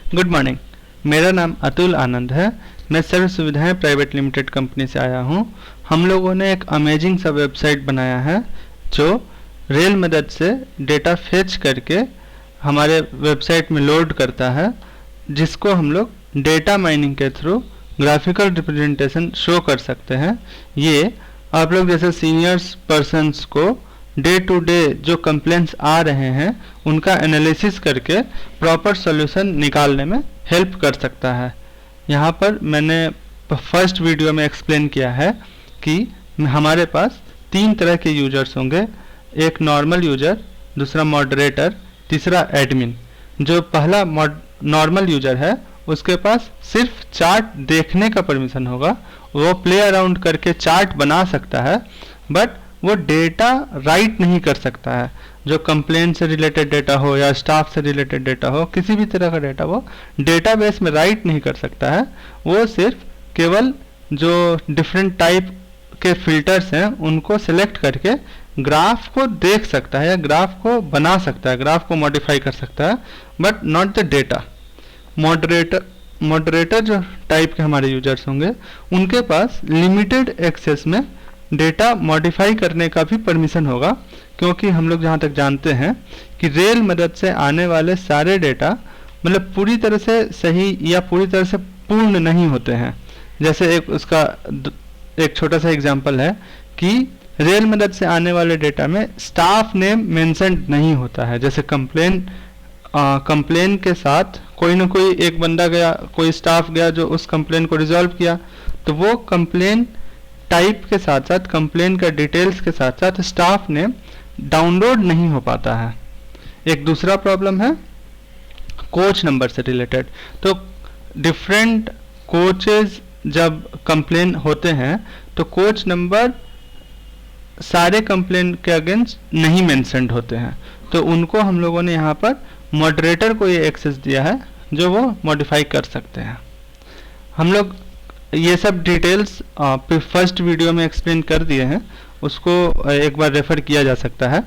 Good morning. मेरा नाम अतुल आनंद है। मैं सर्व सुविधाएं प्राइवेट लिमिटेड कंपनी से आया हूं। हम लोगों ने एक अमेजिंग सा वेबसाइट बनाया है जो रेल मदद से डेटा फेच करके हमारे वेबसाइट में लोड करता है, जिसको हम लोग डेटा माइनिंग के थ्रू ग्राफिकल रिप्रेजेंटेशन शो कर सकते हैं। ये आप लोग जैसे सीनियर्स पर्सन्स को डे टू डे जो कंप्लेंट्स आ रहे हैं उनका एनालिसिस करके प्रॉपर सॉल्यूशन निकालने में हेल्प कर सकता है। यहाँ पर मैंने फर्स्ट वीडियो में एक्सप्लेन किया है कि हमारे पास 3 तरह के यूजर्स होंगे, एक नॉर्मल यूजर, दूसरा मॉडरेटर, तीसरा एडमिन। जो पहला नॉर्मल यूजर है उसके पास सिर्फ चार्ट देखने का परमिशन होगा, वो प्ले अराउंड करके चार्ट बना सकता है, बट वो डेटा राइट नहीं कर सकता है। जो कंप्लेन से रिलेटेड डेटा हो या स्टाफ से रिलेटेड डेटा हो, किसी भी तरह का डेटा वो डेटाबेस में राइट नहीं कर सकता है। वो सिर्फ केवल जो डिफरेंट टाइप के फिल्टर्स हैं उनको सिलेक्ट करके ग्राफ को देख सकता है या ग्राफ को बना सकता है, ग्राफ को मॉडिफाई कर सकता है, but not the data. Moderator जो टाइप के हमारे यूजर्स होंगे उनके पास लिमिटेड एक्सेस में डेटा मॉडिफाई करने का भी परमिशन होगा, क्योंकि हम लोग जहाँ तक जानते हैं कि रेल मदद से आने वाले सारे डेटा मतलब पूरी तरह से सही या पूरी तरह से पूर्ण नहीं होते हैं। जैसे एक छोटा सा एग्जांपल है कि रेल मदद से आने वाले डेटा में स्टाफ नेम मेंशन नहीं होता है। जैसे कंप्लेन के साथ कोई ना कोई एक बंदा गया, कोई स्टाफ गया जो उस कंप्लेन को रिजॉल्व किया, तो वो कंप्लेन टाइप के साथ साथ कंप्लेन का डिटेल्स के साथ साथ स्टाफ नेम डाउनलोड नहीं हो पाता है। एक दूसरा प्रॉब्लम है कोच नंबर से रिलेटेड। तो डिफरेंट कोचेज जब कंप्लेन होते हैं तो कोच नंबर सारे कंप्लेन के अगेंस्ट नहीं मेंशन्ड होते हैं, तो उनको हम लोगों ने यहाँ पर मॉडरेटर को ये एक्सेस दिया है जो वो मॉडिफाई कर सकते हैं। हम लोग ये सब डिटेल्स फर्स्ट वीडियो में एक्सप्लेन कर दिए हैं, उसको एक बार रेफर किया जा सकता है।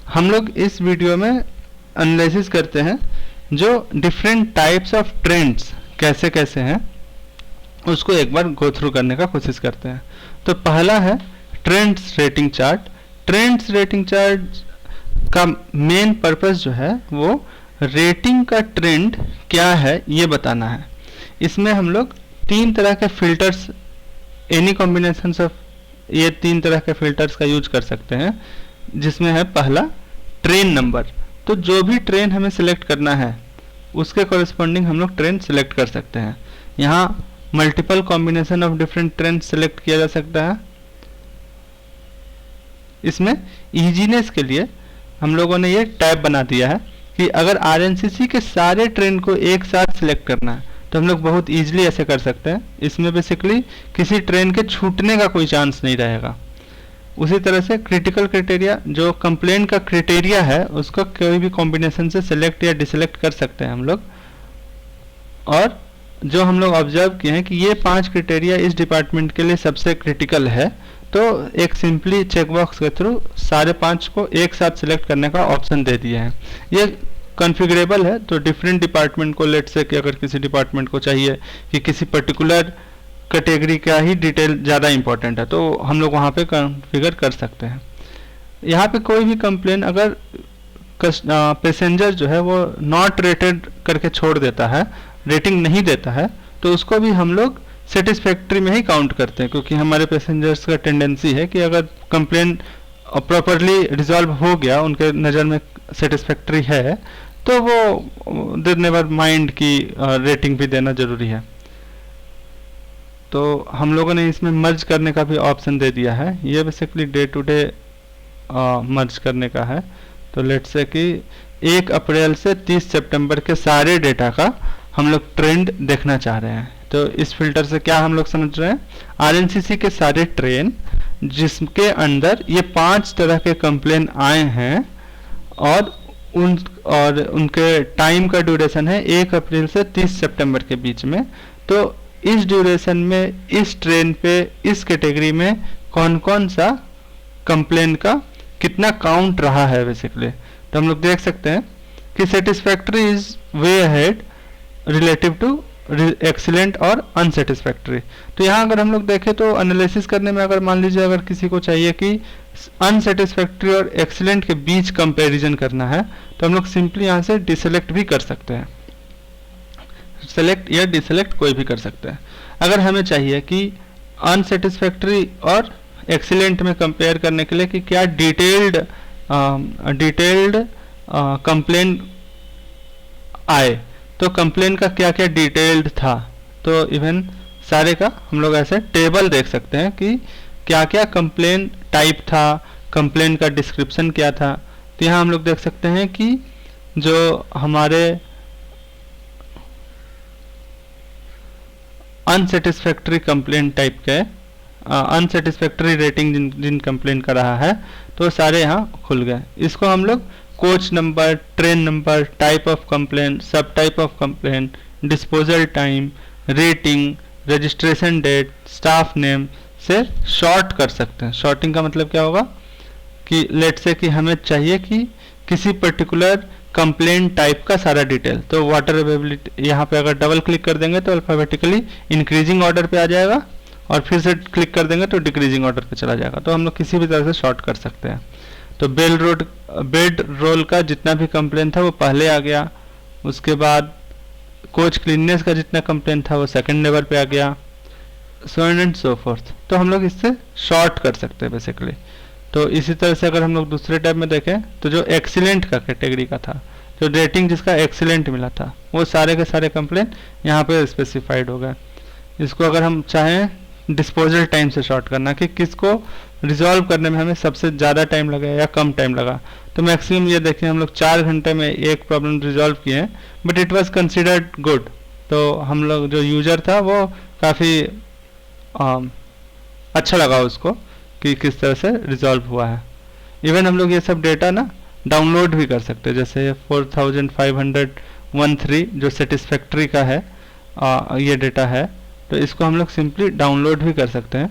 हम लोग इस वीडियो में एनालिसिस करते हैं जो डिफरेंट टाइप्स ऑफ ट्रेंड्स कैसे कैसे हैं, उसको एक बार गो थ्रू करने का कोशिश करते हैं। तो पहला है trends rating chart. Trends rating chart का मेन पर्पस जो है वो रेटिंग का ट्रेंड क्या है ये बताना है। इसमें हम लोग 3 तरह के फिल्टर्स, एनी कॉम्बिनेशन ऑफ ये 3 तरह के फिल्टर्स का यूज कर सकते हैं, जिसमें है पहला ट्रेन नंबर। तो जो भी ट्रेन हमें सिलेक्ट करना है उसके कॉरेस्पॉन्डिंग हम लोग ट्रेन सिलेक्ट कर सकते हैं। यहाँ multiple combination of different train select किया जा सकता है। इसमें इजीनेस के लिए हम लोगों ने ये टैब बना दिया है कि अगर आरएनसीसी के सारे ट्रेन को एक साथ सिलेक्ट करना है तो हम लोग बहुत इजीली ऐसे कर सकते हैं। इसमें बेसिकली किसी ट्रेन के छूटने का कोई चांस नहीं रहेगा। उसी तरह से क्रिटिकल क्राइटेरिया, जो कंप्लेन का क्राइटेरिया है उसको कोई भी कॉम्बिनेशन से सिलेक्ट या डिसलेक्ट कर सकते हैं हम लोग। और जो हम लोग ऑब्जर्व किए हैं कि ये 5 क्राइटेरिया इस डिपार्टमेंट के लिए सबसे क्रिटिकल है, तो एक सिंपली चेकबॉक्स के थ्रू सारे 5 को एक साथ सिलेक्ट करने का ऑप्शन दे दिए हैं। ये कॉन्फ़िगरेबल है, तो डिफरेंट डिपार्टमेंट को, लेट से कि अगर किसी डिपार्टमेंट को चाहिए कि किसी पर्टिकुलर कैटेगरी का ही डिटेल ज़्यादा इंपॉर्टेंट है तो हम लोग वहाँ पे कॉन्फ़िगर कर सकते हैं। यहाँ पे कोई भी कंप्लेन अगर पैसेंजर जो है वो नॉट रेटेड करके छोड़ देता है, रेटिंग नहीं देता है, तो उसको भी हम लोग सेटिस्फैक्ट्री में ही काउंट करते हैं, क्योंकि हमारे पैसेंजर्स का टेंडेंसी है कि अगर कंप्लेन प्रॉपरली रिजॉल्व हो गया, उनके नज़र में सेटिस्फैक्ट्री है, तो वो दे नेवर माइंड की रेटिंग भी देना ज़रूरी है। तो हम लोगों ने इसमें मर्ज करने का भी ऑप्शन दे दिया है। ये बेसिकली डे टू डे मर्ज करने का है। तो लेट्स से कि 1 अप्रैल से 30 सितंबर के सारे डेटा का हम लोग ट्रेंड देखना चाह रहे हैं। तो इस फिल्टर से क्या हम लोग समझ रहे हैं, आरएनसीसी के सारे ट्रेन जिसके अंदर ये 5 तरह के कंप्लेन आए हैं और उनके टाइम का ड्यूरेशन है 1 अप्रैल से 30 सितंबर के बीच में, तो इस ड्यूरेशन में इस ट्रेन पे इस कैटेगरी में कौन कौन सा कंप्लेन का कितना काउंट रहा है बेसिकली। तो हम लोग देख सकते हैं कि satisfactory is way ahead relative to excellent और अनसेटिस्फैक्ट्री। तो यहाँ अगर हम लोग देखें तो एनालिसिस करने में अगर मान लीजिए अगर किसी को चाहिए कि अनसेटिस्फैक्ट्री और एक्सीलेंट के बीच कंपैरिजन करना है, तो हम लोग सिंपली यहाँ से डिसेलेक्ट भी कर सकते हैं, सेलेक्ट या डिसेलेक्ट कोई भी कर सकते हैं। अगर हमें चाहिए कि अनसेटिस्फैक्ट्री और एक्सीलेंट में कंपेयर करने के लिए कि क्या डिटेल्ड कंप्लेन आए, तो कंप्लेन का क्या क्या डिटेल्ड था, तो इवन सारे का हम लोग ऐसे टेबल देख सकते हैं कि क्या क्या कंप्लेन टाइप था, कंप्लेन का डिस्क्रिप्शन क्या था। तो यहाँ हम लोग देख सकते हैं कि जो हमारे अनसेटिस्फैक्ट्री कंप्लेन टाइप के अनसेटिस्फैक्ट्री रेटिंग जिन कंप्लेन का रहा है, तो सारे यहाँ खुल गए। इसको हम लोग coach number, train number, type of complain, sub type of complain, disposal time, rating, registration date, staff name से शॉर्ट कर सकते हैं। शॉर्टिंग का मतलब क्या होगा कि लेट से कि हमें चाहिए कि किसी पर्टिकुलर कंप्लेन टाइप का सारा डिटेल, तो वाटर अवेलेबिलिटी यहाँ पे अगर डबल क्लिक कर देंगे तो अल्फाबेटिकली इंक्रीजिंग ऑर्डर पे आ जाएगा, और फिर से क्लिक कर देंगे तो डिक्रीजिंग ऑर्डर पे चला जाएगा। तो हम लोग किसी भी तरह से शॉर्ट कर सकते हैं। तो बेड रोल का जितना भी कंप्लेन था वो पहले आ गया, उसके बाद कोच क्लीननेस का जितना कंप्लेन था वो सेकंड लेवल पे आ गया, सो एंड सो फोर्थ। तो हम लोग इससे शॉर्ट कर सकते हैं बेसिकली। तो इसी तरह से अगर हम लोग दूसरे टैब में देखें तो जो एक्सीलेंट का कैटेगरी का था, जो रेटिंग जिसका एक्सीलेंट मिला था, वो सारे के सारे कंप्लेन यहाँ पे स्पेसिफाइड हो गए। इसको अगर हम चाहें डिस्पोजल टाइम से शॉर्ट करना कि किसको रिजॉल्व करने में हमें सबसे ज़्यादा टाइम लगा या कम टाइम लगा, तो मैक्सिमम ये देखें हम लोग 4 घंटे में एक प्रॉब्लम रिजॉल्व किए हैं, but it was considered good. तो हम लोग जो यूजर था वो काफ़ी अच्छा लगा उसको कि किस तरह से रिजॉल्व हुआ है। इवन हम लोग ये सब डेटा ना डाउनलोड भी कर सकते हैं, जैसे 4513 जो सेटिस्फैक्ट्री का है ये डेटा है, तो इसको हम लोग सिंपली डाउनलोड भी कर सकते हैं।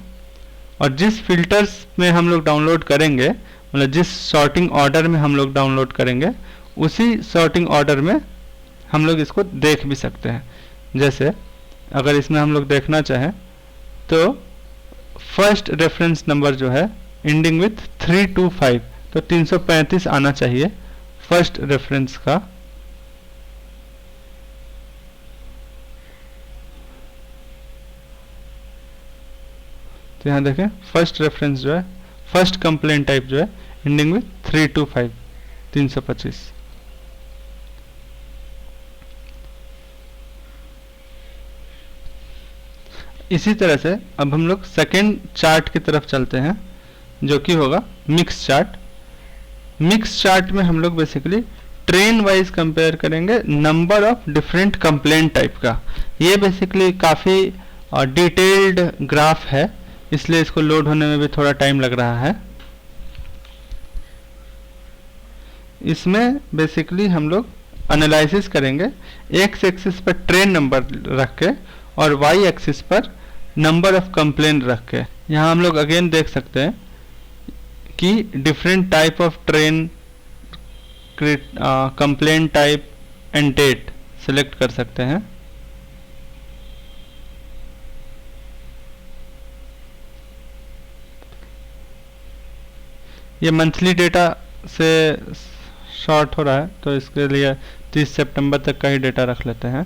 और जिस फिल्टर्स में हम लोग डाउनलोड करेंगे, मतलब जिस सॉर्टिंग ऑर्डर में हम लोग डाउनलोड करेंगे, उसी सॉर्टिंग ऑर्डर में हम लोग इसको देख भी सकते हैं। जैसे अगर इसमें हम लोग देखना चाहें तो फर्स्ट रेफरेंस नंबर जो है एंडिंग विथ 325, तो 335 आना चाहिए फर्स्ट रेफरेंस का। तो यहाँ देखें फर्स्ट रेफरेंस जो है, फर्स्ट कंप्लेन टाइप जो है एंडिंग विथ 325, 325। इसी तरह से अब हम लोग सेकेंड चार्ट की तरफ चलते हैं, जो कि होगा मिक्स चार्ट। मिक्स चार्ट में हम लोग बेसिकली ट्रेन वाइज कंपेयर करेंगे number of different complaint type का। ये बेसिकली काफ़ी डिटेल्ड ग्राफ है, इसलिए इसको लोड होने में भी थोड़ा टाइम लग रहा है। इसमें बेसिकली हम लोग एनालिसिस करेंगे एक्स एक्सिस पर ट्रेन नंबर रख के और वाई एक्सिस पर नंबर ऑफ कंप्लेन रख के। यहाँ हम लोग अगेन देख सकते हैं कि different type of train, complain type and date select कर सकते हैं। ये मंथली डेटा से शॉर्ट हो रहा है, तो इसके लिए 30 सितंबर तक का ही डेटा रख लेते हैं।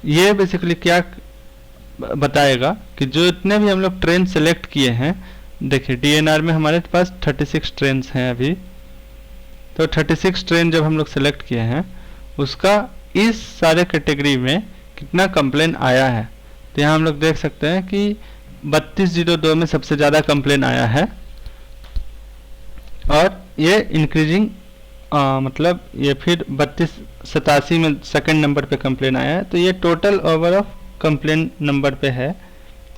ये बेसिकली क्या बताएगा कि जो इतने भी हम लोग ट्रेन सेलेक्ट किए हैं, देखिए डीएनआर में हमारे पास 36 ट्रेन हैं अभी, तो 36 ट्रेन जब हम लोग सेलेक्ट किए हैं उसका इस सारे कैटेगरी में कितना कंप्लेन आया है। तो यहाँ हम लोग देख सकते हैं कि 3202 में सबसे ज़्यादा कंप्लेन आया है, और ये इंक्रीजिंग मतलब ये फिर 3287 में सेकंड नंबर पे कंप्लेन आया है। तो ये total over of complain number पे है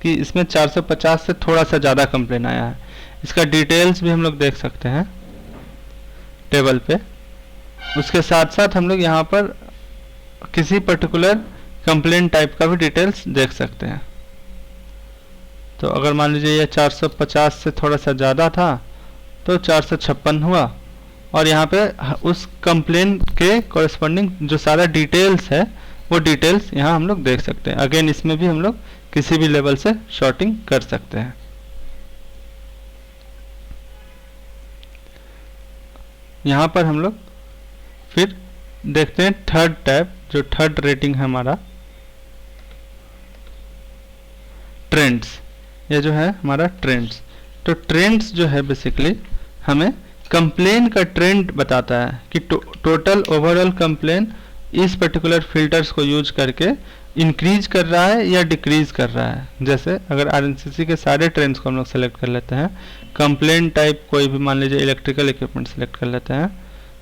कि इसमें 450 से थोड़ा सा ज़्यादा कंप्लेन आया है। इसका डिटेल्स भी हम लोग देख सकते हैं टेबल पे। उसके साथ साथ हम लोग यहाँ पर किसी पर्टिकुलर कंप्लेन टाइप का भी डिटेल्स देख सकते हैं। तो अगर मान लीजिए ये 450 से थोड़ा सा ज़्यादा था तो 456 हुआ, और यहाँ पे उस कंप्लेन के कॉरेस्पॉन्डिंग जो सारा डिटेल्स है वो डिटेल्स यहाँ हम लोग देख सकते हैं। अगेन इसमें भी हम लोग किसी भी लेवल से शॉर्टिंग कर सकते हैं। यहाँ पर हम लोग फिर देखते हैं थर्ड टैब, जो थर्ड रेटिंग है हमारा ट्रेंड्स। ये जो है हमारा ट्रेंड्स, तो ट्रेंड्स जो है बेसिकली हमें कंप्लेन का ट्रेंड बताता है कि टोटल ओवरऑल कंप्लेन इस पर्टिकुलर फिल्टर्स को यूज करके इंक्रीज कर रहा है या डिक्रीज कर रहा है। जैसे अगर आरएनसीसी के सारे ट्रेंड्स को हम लोग सेलेक्ट कर लेते हैं, कंप्लेन टाइप कोई भी मान लीजिए इलेक्ट्रिकल इक्विपमेंट सेलेक्ट कर लेते हैं,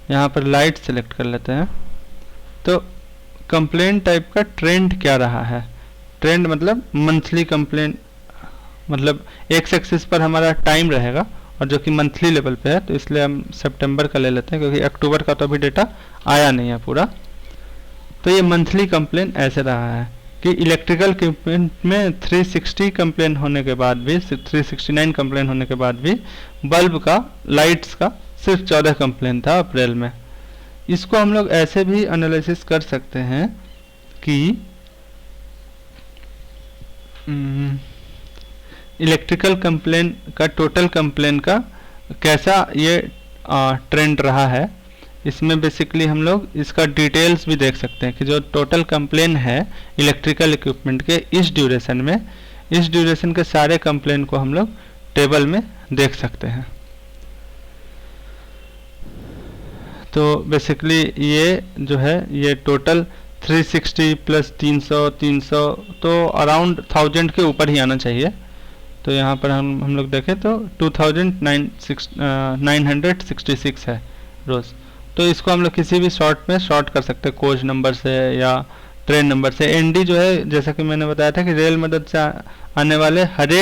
यहाँ पर लाइट सेलेक्ट कर लेते हैं, तो कंप्लेन टाइप का ट्रेंड क्या रहा है। ट्रेंड मतलब मंथली कंप्लेन, मतलब एक्स एक्सिस पर हमारा टाइम रहेगा और जो कि मंथली लेवल पे है, तो इसलिए हम सितंबर का ले लेते हैं क्योंकि अक्टूबर का तो अभी डेटा आया नहीं है पूरा। तो ये मंथली कंप्लेन ऐसे रहा है कि इलेक्ट्रिकल इक्विपमेंट में 360 कंप्लेन होने के बाद भी, 369 कंप्लेन होने के बाद भी बल्ब का, लाइट्स का सिर्फ 14 कंप्लेन था अप्रैल में। इसको हम लोग ऐसे भी एनालिसिस कर सकते हैं कि इलेक्ट्रिकल कंप्लेन का, टोटल कंप्लेन का कैसा ये ट्रेंड रहा है। इसमें बेसिकली हम लोग इसका डिटेल्स भी देख सकते हैं कि जो टोटल कंप्लेन है इलेक्ट्रिकल इक्विपमेंट के इस ड्यूरेशन में, इस ड्यूरेशन के सारे कंप्लेन को हम लोग टेबल में देख सकते हैं। तो बेसिकली ये जो है ये टोटल 360 प्लस 300 तो अराउंड 1000 के ऊपर ही आना चाहिए। तो यहाँ पर हम लोग देखें तो 2966 है रोज़। तो इसको हम लोग किसी भी शॉर्ट में शॉर्ट कर सकते हैं, कोच नंबर से या ट्रेन नंबर से। एनडी जो है, जैसा कि मैंने बताया था कि रेल मदद से आने वाले हर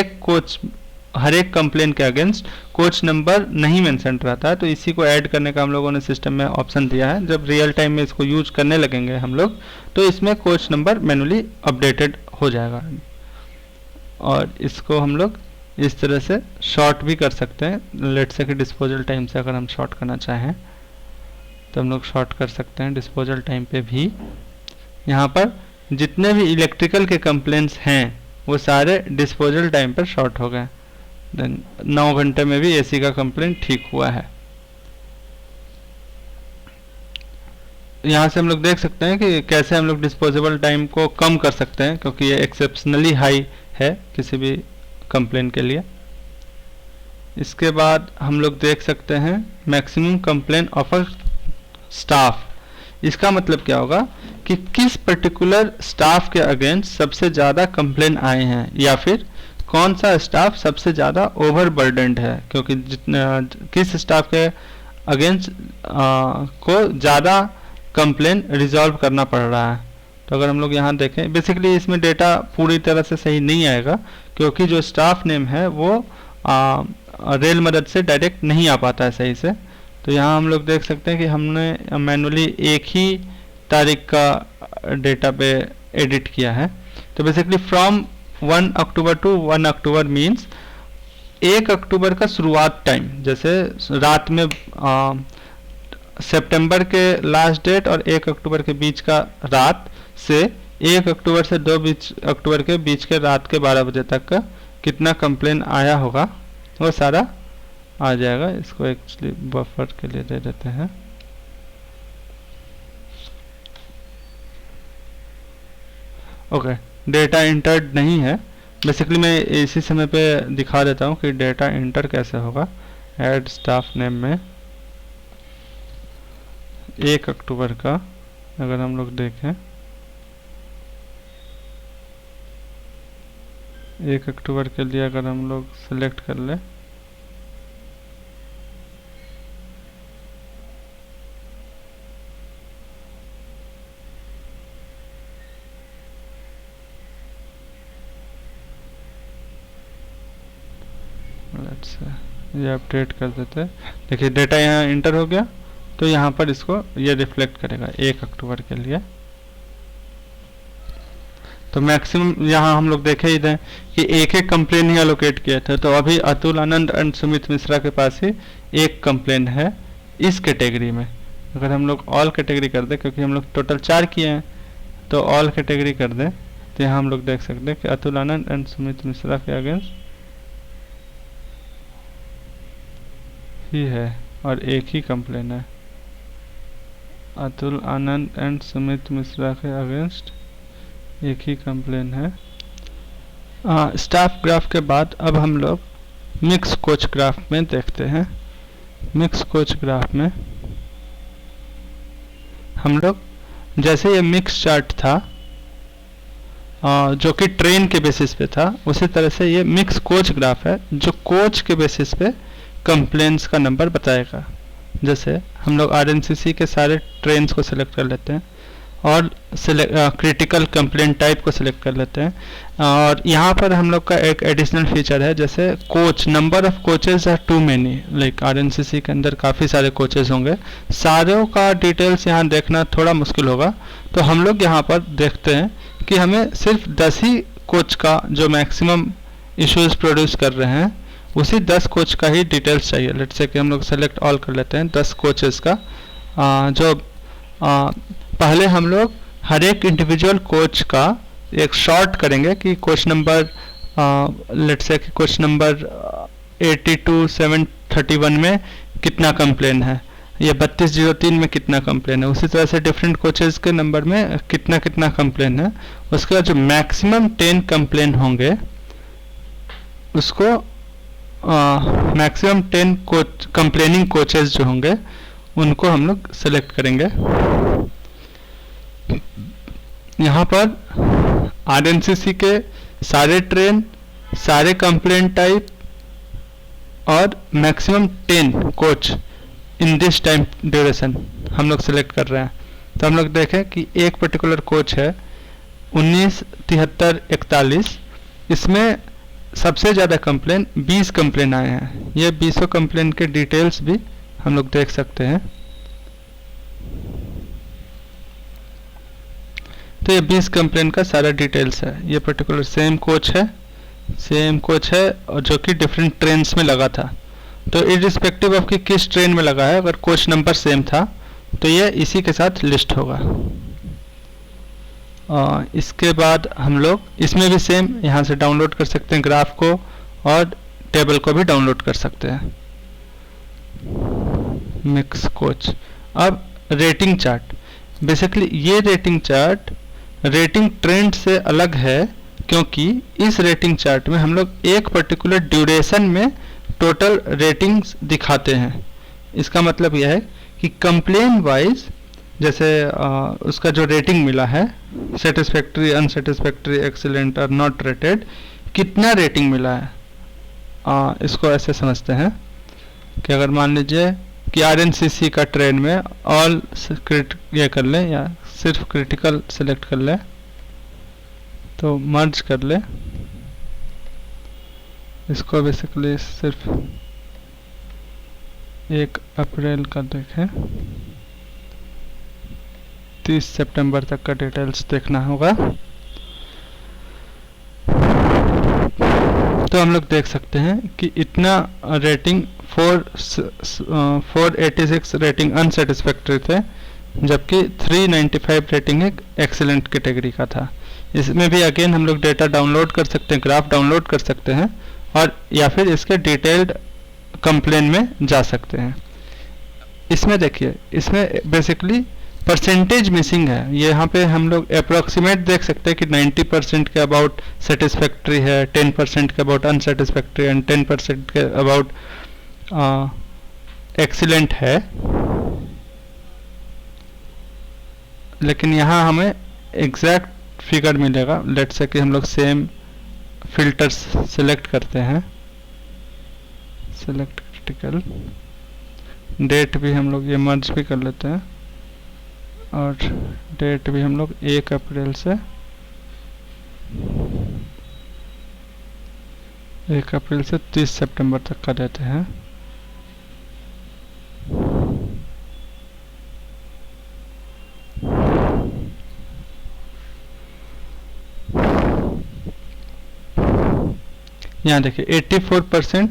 एक कंप्लेन के अगेंस्ट कोच नंबर नहीं मेंशन रहता है, तो इसी को ऐड करने का हम लोगों ने सिस्टम में ऑप्शन दिया है। जब रियल टाइम में इसको यूज करने लगेंगे हम लोग, तो इसमें कोच नंबर मैनुअली अपडेटेड हो जाएगा। और इसको हम लोग इस तरह से शॉर्ट भी कर सकते हैं। लेट्स से कि डिस्पोजल टाइम से अगर हम शॉर्ट करना चाहें तो हम लोग शॉर्ट कर सकते हैं डिस्पोजल टाइम पे भी। यहाँ पर जितने भी इलेक्ट्रिकल के कंप्लेंट्स हैं वो सारे डिस्पोजल टाइम पर शॉर्ट हो गए। देन 9 घंटे में भी एसी का कंप्लेंट ठीक हुआ है। यहाँ से हम लोग देख सकते हैं कि कैसे हम लोग डिस्पोजेबल टाइम को कम कर सकते हैं, क्योंकि ये एक्सेप्शनली हाई है किसी भी कंप्लेन के लिए। इसके बाद हम लोग देख सकते हैं maximum complain of a staff. इसका मतलब क्या होगा कि किस पर्टिकुलर स्टाफ के अगेंस्ट सबसे ज़्यादा कंप्लेन आए हैं, या फिर कौन सा स्टाफ सबसे ज़्यादा ओवरबर्डन्ड है, क्योंकि किस स्टाफ के अगेंस्ट को ज़्यादा कंप्लेन रिजॉल्व करना पड़ रहा है। तो अगर हम लोग यहाँ देखें, बेसिकली इसमें डेटा पूरी तरह से सही नहीं आएगा क्योंकि जो स्टाफ नेम है वो रेल मदद से डायरेक्ट नहीं आ पाता है सही से। तो यहाँ हम लोग देख सकते हैं कि हमने मैनुअली एक ही तारीख का डेटा पे एडिट किया है। तो basically from 1 October to 1 October means 1 October का शुरुआत टाइम, जैसे रात में सितंबर के लास्ट डेट और 1 अक्टूबर के बीच का रात से 1 अक्टूबर से 2 अक्टूबर के बीच के रात के 12 बजे तक का कितना कंप्लेन आया होगा वो सारा आ जाएगा। इसको एक्चुअली बफर के लिए दे देते हैं। ओके, डेटा इंटर्ड नहीं है। बेसिकली मैं इसी समय पे दिखा देता हूँ कि डेटा इंटर कैसे होगा। ऐड स्टाफ नेम में 1 अक्टूबर का अगर हम लोग देखें, 1 अक्टूबर के लिए अगर हम लोग सेलेक्ट कर ले, ये अपडेट कर देते हैं। देखिए डेटा यहाँ इंटर हो गया, तो यहाँ पर इसको ये रिफ्लेक्ट करेगा 1 अक्टूबर के लिए। तो मैक्सिमम यहाँ हम लोग देखे ही थे कि एक कंप्लेन ही एलोकेट किया था। तो अभी अतुल आनंद एंड सुमित मिश्रा के पास ही एक कंप्लेन है इस कैटेगरी में। अगर हम लोग ऑल कैटेगरी कर दे, क्योंकि हम लोग टोटल 4 किए हैं, तो ऑल कैटेगरी कर दें, तो यहाँ हम लोग देख सकते हैं कि अतुल आनंद एंड सुमित मिश्रा के अगेंस्ट ही है और एक ही कंप्लेन है। अतुल आनंद एंड सुमित मिश्रा के अगेंस्ट एक ही कंप्लेन है। स्टाफ ग्राफ के बाद अब हम लोग मिक्स कोच ग्राफ में देखते हैं। मिक्स कोच ग्राफ में हम लोग जैसे ये मिक्स चार्ट था जो कि ट्रेन के बेसिस पे था, उसी तरह से ये मिक्स कोच ग्राफ है जो कोच के बेसिस पे कंप्लेंट्स का नंबर बताएगा। जैसे हम लोग आरएनसीसी के सारे ट्रेन्स को सिलेक्ट कर लेते हैं और क्रिटिकल कंप्लेंट टाइप को सिलेक्ट कर लेते हैं। और यहाँ पर हम लोग का एक एडिशनल फीचर है, जैसे coach, number of coaches are too many, like RNCC के अंदर काफ़ी सारे कोचेज होंगे, सारों का डिटेल्स यहाँ देखना थोड़ा मुश्किल होगा। तो हम लोग यहाँ पर देखते हैं कि हमें सिर्फ 10 ही कोच का जो मैक्सिमम इश्यूज प्रोड्यूस कर रहे हैं, उसी 10 कोच का ही डिटेल्स चाहिए। लेट्स से कि हम लोग सेलेक्ट ऑल कर लेते हैं 10 कोचेस का। पहले हम लोग हर एक इंडिविजुअल कोच का एक शॉर्ट करेंगे कि कोच नंबर लेट्स से कि कोच नंबर 82-731 में कितना कंप्लेन है, या 3203 में कितना कंप्लेन है। उसी तरह से डिफरेंट कोचेस के नंबर में कितना कितना कंप्लेन है। उसके बाद जो मैक्सिमम 10 कंप्लेन होंगे उसको मैक्सिमम 10 कोच कंप्लेनिंग कोचेस जो होंगे उनको हम लोग सेलेक्ट करेंगे। यहाँ पर आरएनसीसी के सारे ट्रेन, सारे कंप्लेंट टाइप और maximum 10 coach in this time duration हम लोग सेलेक्ट कर रहे हैं। तो हम लोग देखें कि एक पर्टिकुलर कोच है 197341, इसमें सबसे ज़्यादा कंप्लेन 20 कंप्लेन आए हैं। ये 20 कंप्लेन के डिटेल्स भी हम लोग देख सकते हैं। तो ये 20 कंप्लेन का सारा डिटेल्स है। ये पर्टिकुलर सेम कोच है और जो कि डिफरेंट ट्रेन्स में लगा था। तो इरिस्पेक्टिव ऑफ कि किस ट्रेन में लगा है, अगर कोच नंबर सेम था तो ये इसी के साथ लिस्ट होगा। इसके बाद हम लोग इसमें भी सेम यहाँ से डाउनलोड कर सकते हैं ग्राफ को, और टेबल को भी डाउनलोड कर सकते हैं। Mix coach. अब रेटिंग चार्ट, बेसिकली ये रेटिंग चार्ट रेटिंग ट्रेंड से अलग है, क्योंकि इस रेटिंग चार्ट में हम लोग एक पर्टिकुलर ड्यूरेशन में टोटल रेटिंग्स दिखाते हैं। इसका मतलब यह है कि कंप्लेन वाइज जैसे उसका जो रेटिंग मिला है, सेटिस्फैक्ट्री, अनसेटिस्फैक्ट्री, एक्सीलेंट और नॉट रेटेड, कितना रेटिंग मिला है, इसको ऐसे समझते हैं कि अगर मान लीजिए कि आरएनसीसी का ट्रेन में ऑल ये कर ले या सिर्फ क्रिटिकल सेलेक्ट कर ले, तो मर्ज कर ले इसको, बेसिकली सिर्फ 1 अप्रैल का देखें, 30 सितंबर तक का डिटेल्स देखना होगा। तो हम लोग देख सकते हैं कि इतना रेटिंग 486 रेटिंग अनसेटिस्फैक्ट्री थे, जबकि 395 रेटिंग एक एक्सीलेंट कैटेगरी का था। इसमें भी अगेन हम लोग डेटा डाउनलोड कर सकते हैं, ग्राफ डाउनलोड कर सकते हैं, और या फिर इसके डिटेल्ड कंप्लेन में जा सकते हैं। इसमें देखिए, इसमें बेसिकली परसेंटेज मिसिंग है। यहाँ पे हम लोग अप्रोक्सीमेट देख सकते हैं कि 90% के अबाउट सेटिस्फैक्ट्री है, 10% के अबाउट अनसेटिस्फैक्ट्री एंड 10% के अबाउट एक्सीलेंट है। लेकिन यहाँ हमें एग्जैक्ट फिगर मिलेगा। लेट्स से कि हम लोग सेम फिल्टर्स सेलेक्ट करते हैं, सेलेक्ट क्रिटिकल, डेट भी हम लोग ये मर्ज भी कर लेते हैं, और डेट भी हम लोग 1 अप्रैल से 30 सितंबर तक का देते हैं। यहाँ देखिए 84%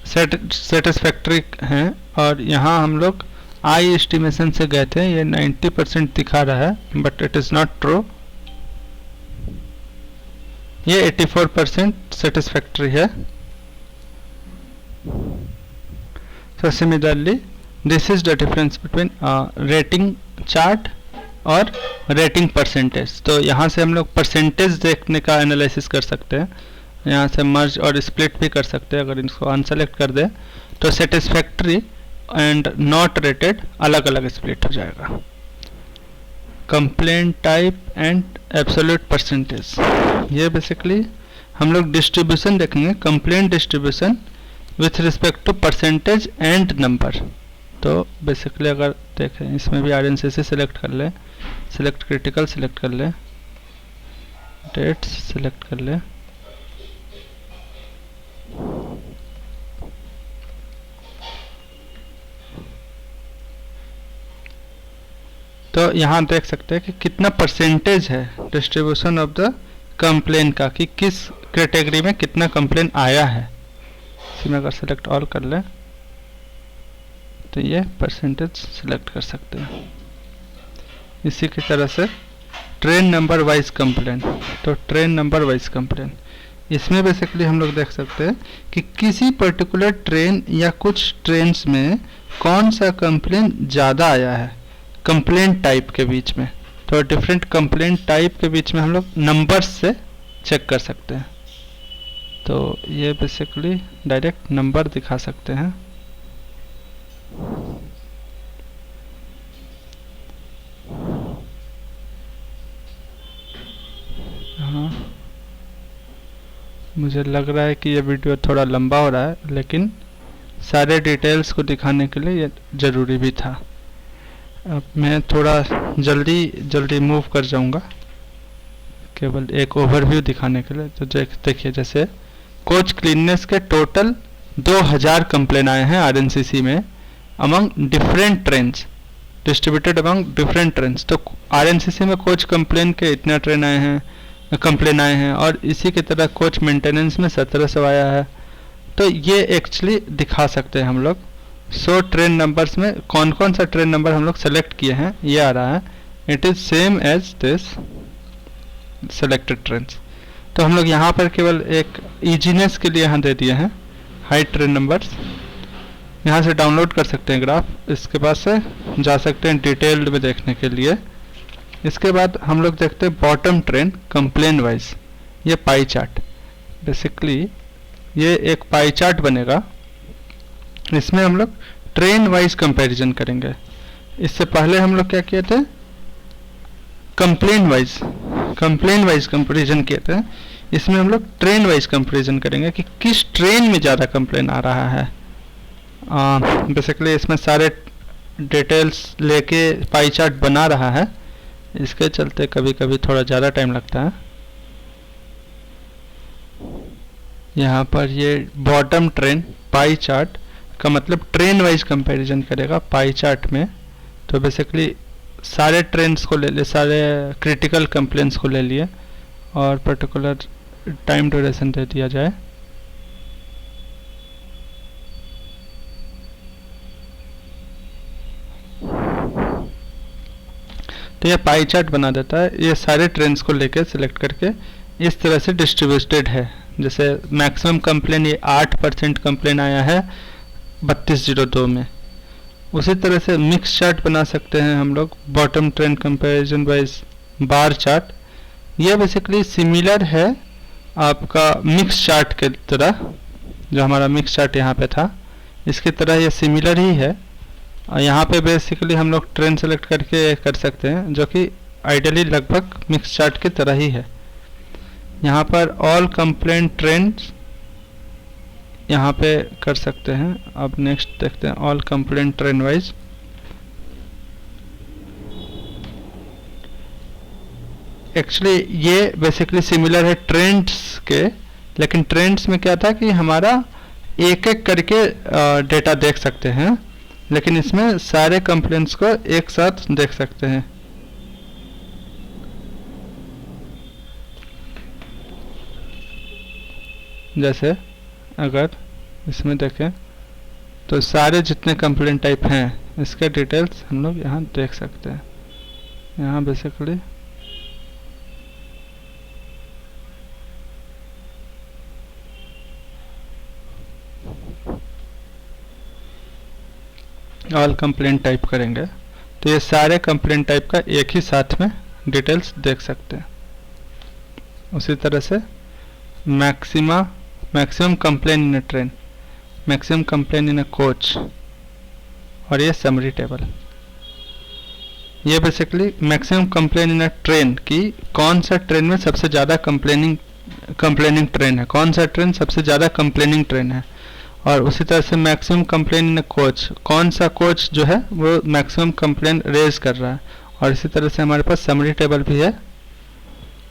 सेटिस्फैक्ट्री हैं, और यहाँ हम लोग आई एस्टिमेशन से गए थे, ये 90% दिखा रहा है, but it is not true. ये 84% सेटिस्फैक्ट्री है। So similarly, this is the difference between rating chart और रेटिंग परसेंटेज। तो यहाँ से हम लोग परसेंटेज देखने का एनालिसिस कर सकते हैं, यहाँ से मर्ज और स्प्लिट भी कर सकते हैं। अगर इसको अनसेलेक्ट कर दें तो सेटिस्फैक्ट्री एंड नॉट रेटेड अलग अलग स्प्लिट हो जाएगा। Complaint type and absolute percentage, ये बेसिकली हम लोग डिस्ट्रीब्यूशन देखेंगे, complaint distribution with respect to percentage and number. तो बेसिकली अगर देखें इसमें भी RNCC सेलेक्ट कर ले, सेलेक्ट क्रिटिकल सेलेक्ट कर ले, डेट्स सेलेक्ट कर ले, तो यहाँ देख सकते हैं कि कितना परसेंटेज है डिस्ट्रीब्यूशन ऑफ द कंप्लेन का, कि किस कैटेगरी में कितना कंप्लेन आया है। इसमें अगर सेलेक्ट ऑल कर ले तो ये परसेंटेज सेलेक्ट कर सकते हैं। इसी की तरह से ट्रेन नंबर वाइज कंप्लेन, तो ट्रेन नंबर वाइज कंप्लेन, इसमें बेसिकली हम लोग देख सकते हैं कि किसी पर्टिकुलर ट्रेन या कुछ ट्रेन्स में कौन सा कंप्लेन ज़्यादा आया है कंप्लेंट टाइप के बीच में। तो डिफरेंट कंप्लेंट टाइप के बीच में हम लोग नंबर्स से चेक कर सकते हैं। तो ये बेसिकली डायरेक्ट नंबर दिखा सकते हैं। हाँ, मुझे लग रहा है कि ये वीडियो थोड़ा लंबा हो रहा है, लेकिन सारे डिटेल्स को दिखाने के लिए ये ज़रूरी भी था। अब मैं थोड़ा जल्दी मूव कर जाऊंगा, केवल एक ओवरव्यू दिखाने के लिए। तो देखिए, जैसे कोच क्लीननेस के टोटल 2000 कंप्लेन आए हैं RNCC में among different trains, distributed among different trains. तो RNCC में कोच कंप्लेन के इतना कंप्लेन आए हैं, और इसी की तरह कोच मेंटेनेंस में 1700 आया है। तो ये एक्चुअली दिखा सकते हैं हम लोग। 100 ट्रेन नंबर्स में कौन कौन सा ट्रेन नंबर हम लोग सेलेक्ट किए हैं, ये आ रहा है। It is same as this selected trains. तो हम लोग यहाँ पर केवल एक ईजीनेस के लिए यहाँ दे दिए हैं हाई ट्रेन नंबर्स। यहाँ से डाउनलोड कर सकते हैं ग्राफ, इसके बाद से जा सकते हैं डिटेल्ड में देखने के लिए। इसके बाद हम लोग देखते हैं बॉटम ट्रेन कंप्लेन वाइज, ये पाई चार्ट। बेसिकली ये एक पाई चार्ट बनेगा, इसमें हम लोग ट्रेन वाइज कंपैरिजन करेंगे। इससे पहले हम लोग क्या किए थे, कंप्लेन वाइज कंपैरिजन किए थे। इसमें हम लोग ट्रेन वाइज कंपैरिजन करेंगे कि किस ट्रेन में ज़्यादा कंप्लेन आ रहा है। बेसिकली इसमें सारे डिटेल्स लेके पाई चार्ट बना रहा है, इसके चलते कभी कभी थोड़ा ज़्यादा टाइम लगता है। यहाँ पर ये बॉटम ट्रेन पाई चार्ट का मतलब ट्रेन वाइज कंपैरिजन करेगा पाई चार्ट में। तो बेसिकली सारे ट्रेन्स को ले लिए, सारे क्रिटिकल कंप्लेंट्स को ले लिए, और पर्टिकुलर टाइम ड्यूरेशन दे दिया जाए। तो ये पाई चार्ट बना देता है, ये सारे ट्रेन्स को लेकर सिलेक्ट करके इस तरह से डिस्ट्रीब्यूटेड है। जैसे मैक्सिमम कंप्लेन ये 8% कंप्लेन आया है 3202 में। उसी तरह से मिक्स चार्ट बना सकते हैं हम लोग, bottom trend comparison wise bar chart. ये बेसिकली सिमिलर है आपका मिक्स चार्ट के तरह, जो हमारा मिक्स चार्ट यहाँ पे था, इसकी तरह ये सिमिलर ही है। यहाँ पे बेसिकली हम लोग ट्रेंड सेलेक्ट करके कर सकते हैं, जो कि आइडियली लगभग मिक्स चार्ट की तरह ही है। यहाँ पर ऑल कंप्लेंट ट्रेंड्स यहाँ पे कर सकते हैं। अब नेक्स्ट देखते हैं all complaint trend wise. Actually ये बेसिकली सिमिलर है ट्रेंड्स के, लेकिन ट्रेंड्स में क्या था कि हमारा एक एक करके डेटा देख सकते हैं, लेकिन इसमें सारे कंप्लेंट्स को एक साथ देख सकते हैं। जैसे अगर इसमें देखें तो सारे जितने कंप्लेंट टाइप हैं इसके डिटेल्स हम लोग यहाँ देख सकते हैं। यहाँ बेसिकली ऑल कंप्लेंट टाइप करेंगे तो ये सारे कंप्लेंट टाइप का एक ही साथ में डिटेल्स देख सकते हैं। उसी तरह से maximum complain in a train, maximum complain in a coach, और ये समरी टेबल। ये बेसिकली मैक्सिमम कंप्लेन इन अ ट्रेन की कौन सा ट्रेन में सबसे ज़्यादा कंप्लेनिंग ट्रेन है, कौन सा ट्रेन सबसे ज़्यादा कंप्लेनिंग ट्रेन है। और उसी तरह से maximum complain in a coach, कौन सा कोच जो है वो मैक्सिमम कंप्लेन रेज कर रहा है। और इसी तरह से हमारे पास समरी टेबल भी है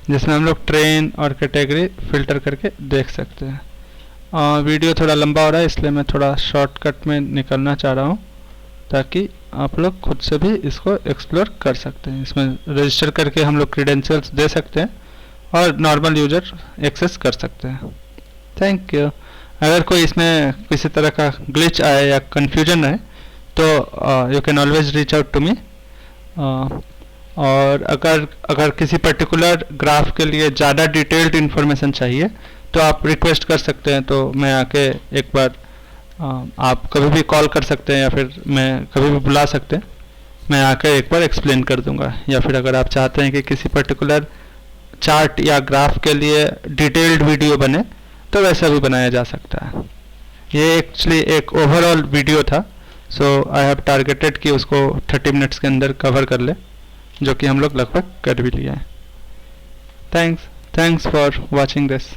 जिसमें हम लोग ट्रेन और कैटेगरी फिल्टर करके देख सकते हैं। वीडियो थोड़ा लंबा हो रहा है इसलिए मैं थोड़ा शॉर्टकट में निकलना चाह रहा हूँ ताकि आप लोग खुद से भी इसको एक्सप्लोर कर सकते हैं। इसमें रजिस्टर करके हम लोग क्रीडेंशियल्स दे सकते हैं और नॉर्मल यूजर एक्सेस कर सकते हैं। Thank you. अगर कोई इसमें किसी तरह का ग्लिच आए या कन्फ्यूजन है तो you can always reach out to me. और अगर किसी पर्टिकुलर ग्राफ के लिए ज़्यादा डिटेल्ड इन्फॉर्मेशन चाहिए तो आप रिक्वेस्ट कर सकते हैं, तो मैं आके एक बार आप कभी भी कॉल कर सकते हैं या फिर मैं कभी भी बुला सकते हैं, मैं आकर एक बार एक्सप्लेन कर दूंगा। या फिर अगर आप चाहते हैं कि किसी पर्टिकुलर चार्ट या ग्राफ के लिए डिटेल्ड वीडियो बने तो वैसा भी बनाया जा सकता है। ये एक्चुअली एक ओवरऑल वीडियो था, सो आई हैव टारगेटेड कि उसको 30 मिनट्स के अंदर कवर कर ले, जो कि हम लोग लगभग कर भी लिया है। Thanks for watching this.